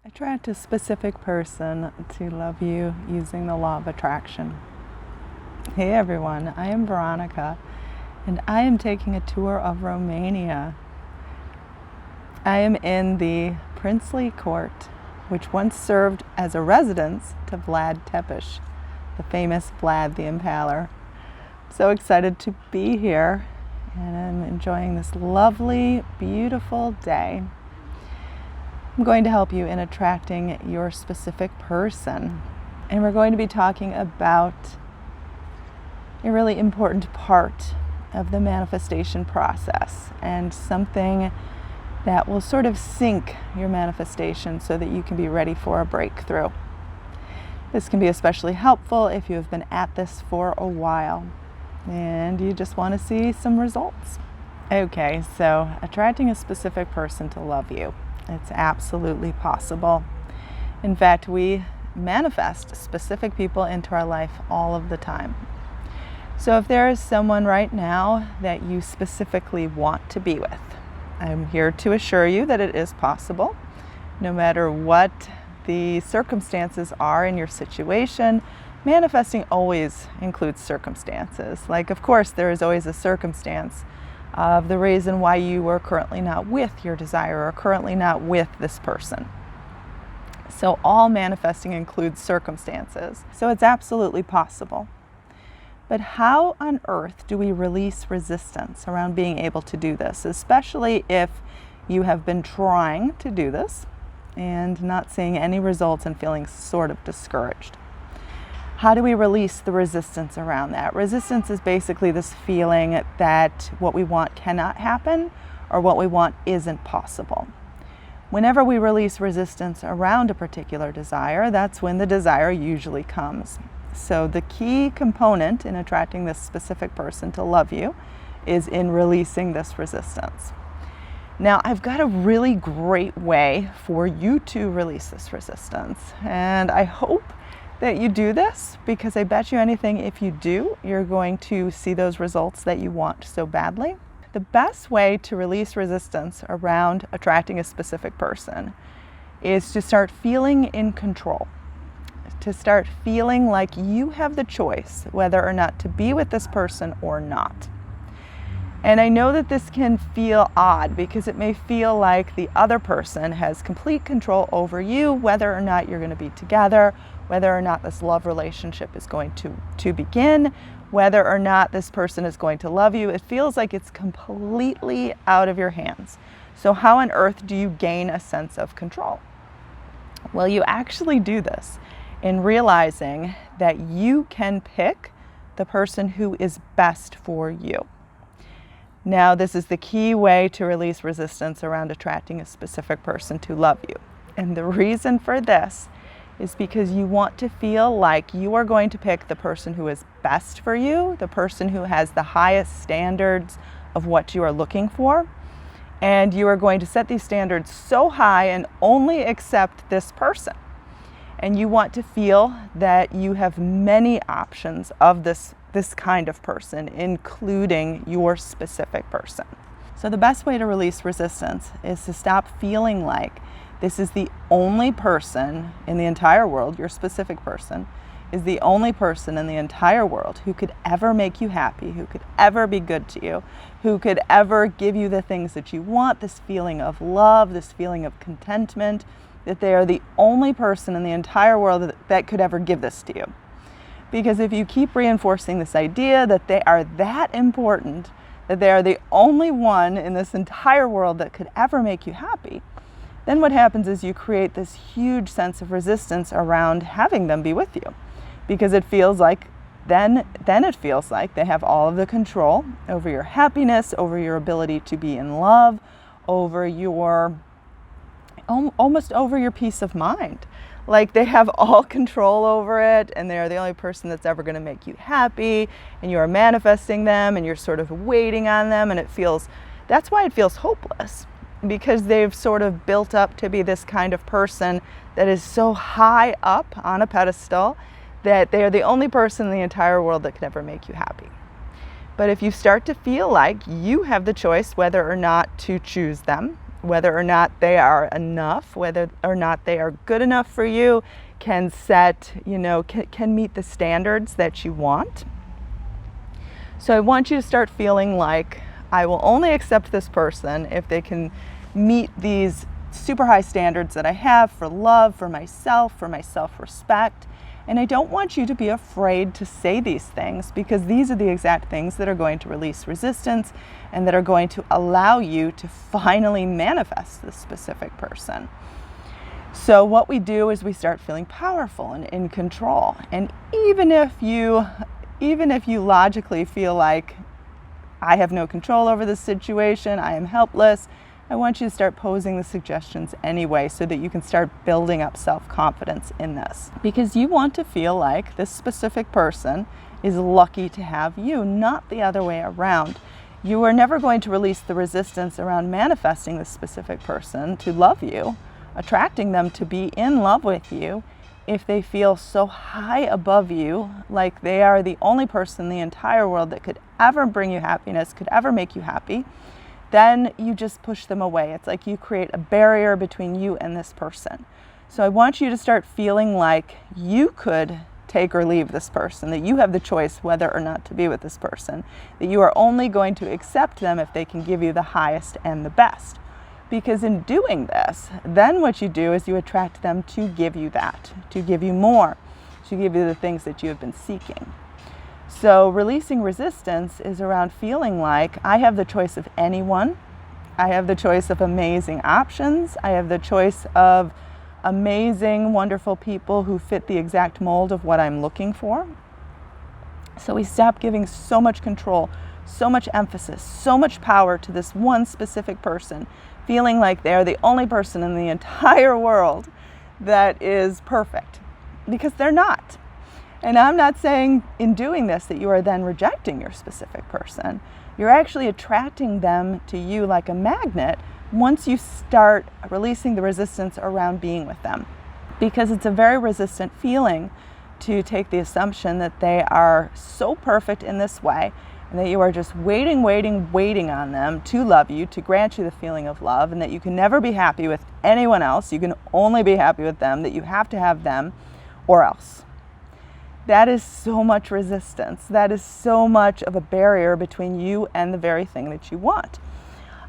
Attract a specific person to love you using the law of attraction. Hey everyone, I am Veronica and I am taking a tour of Romania. I am in the princely court, which once served as a residence to Vlad Tepes, the famous Vlad the Impaler. I'm so excited to be here and I'm enjoying this lovely, beautiful day. I'm going to help you in attracting your specific person. And we're going to be talking about a really important part of the manifestation process and something that will sort of sync your manifestation so that you can be ready for a breakthrough. This can be especially helpful if you have been at this for a while and you just want to see some results. Okay, so attracting a specific person to love you. It's absolutely possible. In fact, we manifest specific people into our life all of the time. So if there is someone right now that you specifically want to be with, I'm here to assure you that it is possible. No matter what the circumstances are in your situation, manifesting always includes circumstances. Like, of course, there is always a circumstance of the reason why you are currently not with your desire or currently not with this person. So all manifesting includes circumstances. So it's absolutely possible. But how on earth do we release resistance around being able to do this, especially if you have been trying to do this and not seeing any results and feeling sort of discouraged? How do we release the resistance around that? Resistance is basically this feeling that what we want cannot happen or what we want isn't possible. Whenever we release resistance around a particular desire, that's when the desire usually comes. So the key component in attracting this specific person to love you is in releasing this resistance. Now, I've got a really great way for you to release this resistance, and I hope that you do this, because I bet you anything if you do, you're going to see those results that you want so badly. The best way to release resistance around attracting a specific person is to start feeling in control, to start feeling like you have the choice whether or not to be with this person or not. And I know that this can feel odd because it may feel like the other person has complete control over you, whether or not you're going to be together, whether or not this love relationship is going to begin, whether or not this person is going to love you. It feels like it's completely out of your hands. So how on earth do you gain a sense of control? Well, you actually do this in realizing that you can pick the person who is best for you. Now, this is the key way to release resistance around attracting a specific person to love you. And the reason for this is because you want to feel like you are going to pick the person who is best for you, the person who has the highest standards of what you are looking for. And you are going to set these standards so high and only accept this person. And you want to feel that you have many options of this kind of person, including your specific person. So the best way to release resistance is to stop feeling like this is the only person in the entire world, your specific person, is the only person in the entire world who could ever make you happy, who could ever be good to you, who could ever give you the things that you want, this feeling of love, this feeling of contentment, that they are the only person in the entire world that could ever give this to you. Because if you keep reinforcing this idea that they are that important, that they are the only one in this entire world that could ever make you happy, then what happens is you create this huge sense of resistance around having them be with you. Because it feels like, then it feels like they have all of the control over your happiness, over your ability to be in love, over your, almost over your peace of mind. Like they have all control over it and they're the only person that's ever going to make you happy, and you are manifesting them and you're sort of waiting on them, and that's why it feels hopeless, because they've sort of built up to be this kind of person that is so high up on a pedestal that they are the only person in the entire world that could ever make you happy. But if you start to feel like you have the choice whether or not to choose them, whether or not they are enough, whether or not they are good enough for you, can set, can meet the standards that you want. So I want you to start feeling like, I will only accept this person if they can meet these super high standards that I have for love, for myself, for my self-respect. And I don't want you to be afraid to say these things, because these are the exact things that are going to release resistance and that are going to allow you to finally manifest this specific person. So what we do is we start feeling powerful and in control. And even if you logically feel like, I have no control over this situation, I am helpless, I want you to start posing the suggestions anyway, so that you can start building up self-confidence in this. Because you want to feel like this specific person is lucky to have you, not the other way around. You are never going to release the resistance around manifesting this specific person to love you, attracting them to be in love with you, if they feel so high above you, like they are the only person in the entire world that could ever bring you happiness, could ever make you happy. Then you just push them away. It's like you create a barrier between you and this person. So I want you to start feeling like you could take or leave this person, that you have the choice whether or not to be with this person, that you are only going to accept them if they can give you the highest and the best. Because in doing this, then what you do is you attract them to give you that, to give you more, to give you the things that you have been seeking. So releasing resistance is around feeling like, I have the choice of anyone, I have the choice of amazing options, I have the choice of amazing, wonderful people who fit the exact mold of what I'm looking for. So we stop giving so much control, so much emphasis, so much power to this one specific person, feeling like they're the only person in the entire world that is perfect, because they're not. And I'm not saying in doing this that you are then rejecting your specific person. You're actually attracting them to you like a magnet once you start releasing the resistance around being with them. Because it's a very resistant feeling to take the assumption that they are so perfect in this way, and that you are just waiting on them to love you, to grant you the feeling of love, and that you can never be happy with anyone else. You can only be happy with them, that you have to have them or else. That is so much resistance. That is so much of a barrier between you and the very thing that you want.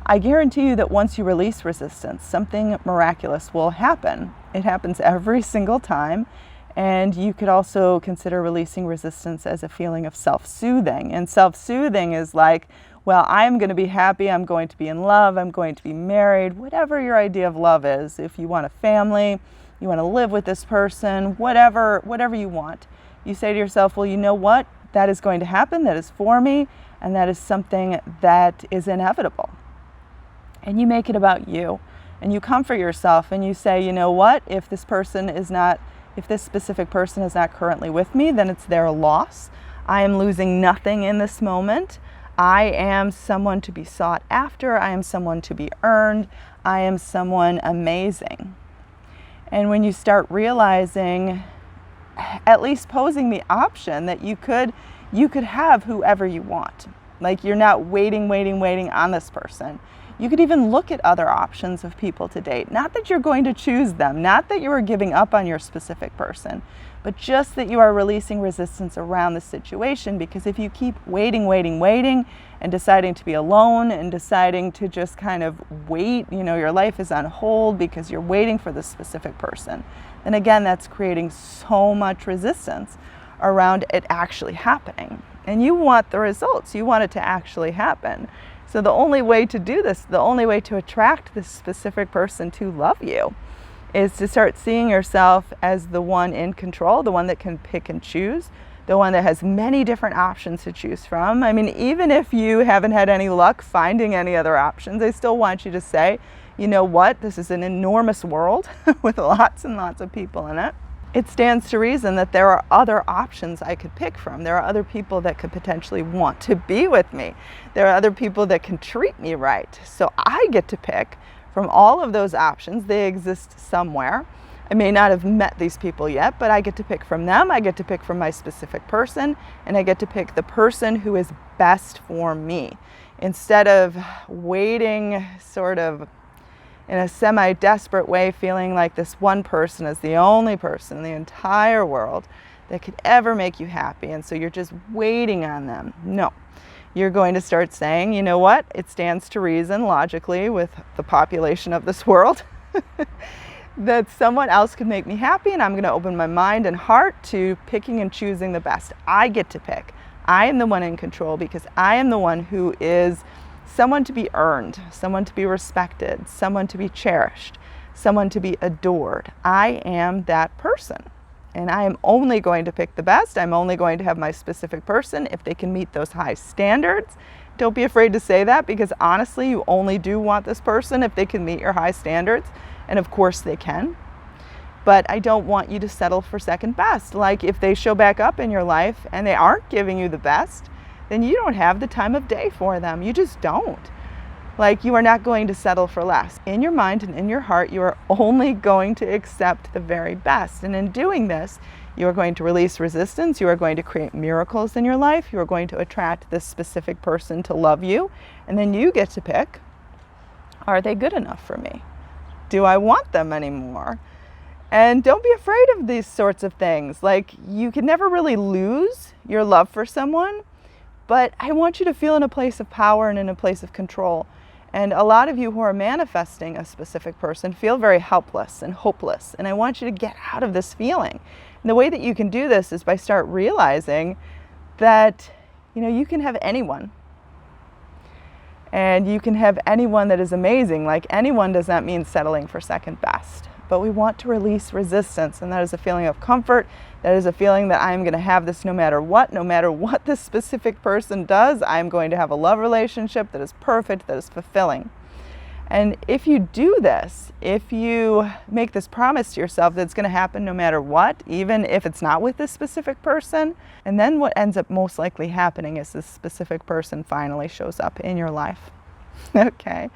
I guarantee you that once you release resistance, something miraculous will happen. It happens every single time. And you could also consider releasing resistance as a feeling of self-soothing. And self-soothing is like, well, I'm going to be happy, I'm going to be in love, I'm going to be married, whatever your idea of love is. If you want a family, you want to live with this person, whatever you want. You say to yourself, well, you know what? That is going to happen, that is for me, and that is something that is inevitable. And you make it about you. And you comfort yourself and you say, you know what? If this specific person is not currently with me, then it's their loss. I am losing nothing in this moment. I am someone to be sought after. I am someone to be earned. I am someone amazing. And when you start realizing, at least posing the option that you could have whoever you want. Like you're not waiting on this person. You could even look at other options of people to date. Not that you're going to choose them, not that you are giving up on your specific person, but just that you are releasing resistance around the situation. Because if you keep waiting and deciding to be alone and deciding to just kind of wait, your life is on hold because you're waiting for this specific person, then again, that's creating so much resistance around it actually happening. And you want the results. You want it to actually happen. So the only way to do this, the only way to attract this specific person to love you, is to start seeing yourself as the one in control, the one that can pick and choose, the one that has many different options to choose from. I mean, even if you haven't had any luck finding any other options, I still want you to say, you know what, this is an enormous world with lots and lots of people in it. It stands to reason that there are other options I could pick from. There are other people that could potentially want to be with me. There are other people that can treat me right. So I get to pick from all of those options. They exist somewhere. I may not have met these people yet, but I get to pick from them. I get to pick from my specific person, and I get to pick the person who is best for me. Instead of waiting, sort of in a semi-desperate way, feeling like this one person is the only person in the entire world that could ever make you happy, and so you're just waiting on them. No. You're going to start saying, you know what? It stands to reason, logically, with the population of this world, that someone else could make me happy, and I'm going to open my mind and heart to picking and choosing the best. I get to pick. I am the one in control because I am the one who is someone to be earned, someone to be respected, someone to be cherished, someone to be adored. I am that person. And I am only going to pick the best. I'm only going to have my specific person if they can meet those high standards. Don't be afraid to say that, because honestly, you only do want this person if they can meet your high standards. And of course they can. But I don't want you to settle for second best. Like, if they show back up in your life and they aren't giving you the best, then you don't have the time of day for them. You just don't. Like, you are not going to settle for less. In your mind and in your heart, you are only going to accept the very best. And in doing this, you are going to release resistance. You are going to create miracles in your life. You are going to attract this specific person to love you. And then you get to pick, are they good enough for me? Do I want them anymore? And don't be afraid of these sorts of things. Like, you can never really lose your love for someone, but I want you to feel in a place of power and in a place of control. And a lot of you who are manifesting a specific person feel very helpless and hopeless. And I want you to get out of this feeling. And the way that you can do this is by start realizing that, you can have anyone. And you can have anyone that is amazing. Like, anyone does not mean settling for second best. But we want to release resistance, and that is a feeling of comfort. That is a feeling that I'm going to have this no matter what this specific person does. I'm going to have a love relationship that is perfect, that is fulfilling. And if you do this, if you make this promise to yourself that it's going to happen no matter what, even if it's not with this specific person, and then what ends up most likely happening is this specific person finally shows up in your life. Okay.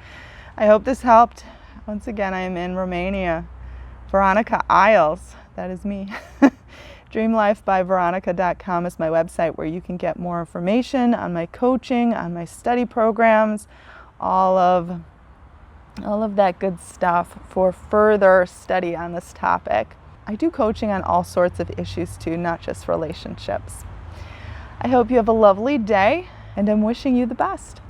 I hope this helped. Once again, I am in Romania. Veronica Isles, that is me. DreamLifeByVeronica.com is my website, where you can get more information on my coaching, on my study programs, all of that good stuff for further study on this topic. I do coaching on all sorts of issues too, not just relationships. I hope you have a lovely day, and I'm wishing you the best.